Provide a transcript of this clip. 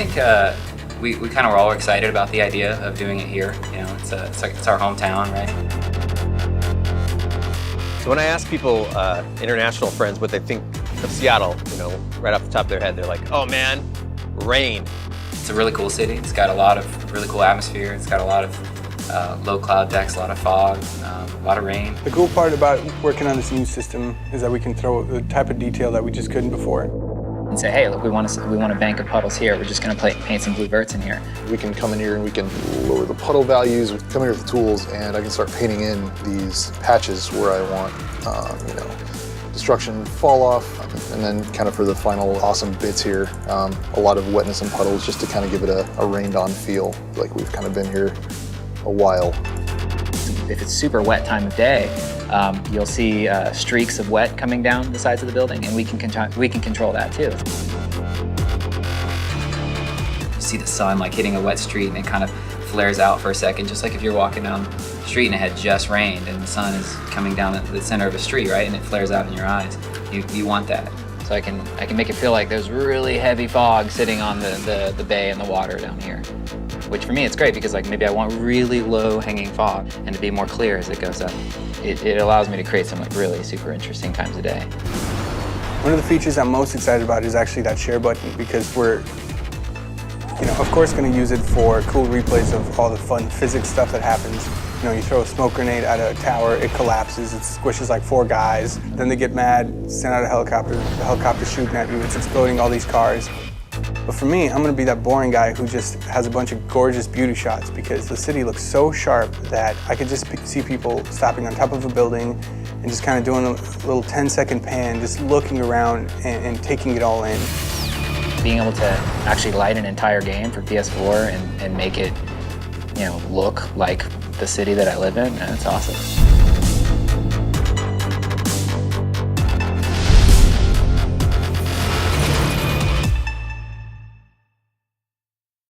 think we kind of were all excited about the idea of doing it here. You know, it's our hometown, right? So when I ask people, international friends, what they think of Seattle, you know, right off the top of their head, they're like, oh man, rain. It's a really cool city. It's got a lot of really cool atmosphere. It's got a lot of low cloud decks, a lot of fog, a lot of rain. The cool part about working on this new system is that we can throw the type of detail that we just couldn't before. And say, hey, look, we want a bank of puddles here. We're just going to paint some blue verts in here. We can come in here and we can lower the puddle values. We can come here with the tools, and I can start painting in these patches where I want, you know, destruction, fall off, and then kind of for the final awesome bits here, a lot of wetness and puddles just to kind of give it a rained-on feel, like we've kind of been here a while. If it's super wet time of day, you'll see streaks of wet coming down the sides of the building, and we can control that too. You see the sun like hitting a wet street, and it kind of flares out for a second, just like if you're walking down the street and it had just rained and the sun is coming down the center of a street, right? And it flares out in your eyes. You want that. So I can make it feel like there's really heavy fog sitting on the bay and the water down here. Which for me it's great because like maybe I want really low hanging fog and to be more clear as it goes up. It allows me to create some like really super interesting times of day. One of the features I'm most excited about is actually that share button, because we're, you know, of course going to use it for cool replays of all the fun physics stuff that happens. You know, you throw a smoke grenade at a tower, it collapses, it squishes like 4 guys, then they get mad, send out a helicopter, the helicopter's shooting at you, it's exploding all these cars. But for me, I'm going to be that boring guy who just has a bunch of gorgeous beauty shots, because the city looks so sharp that I could just see people stopping on top of a building and just kind of doing a little 10-second pan, just looking around and taking it all in. Being able to actually light an entire game for PS4 and make it, you know, look like the city that I live in, that's awesome.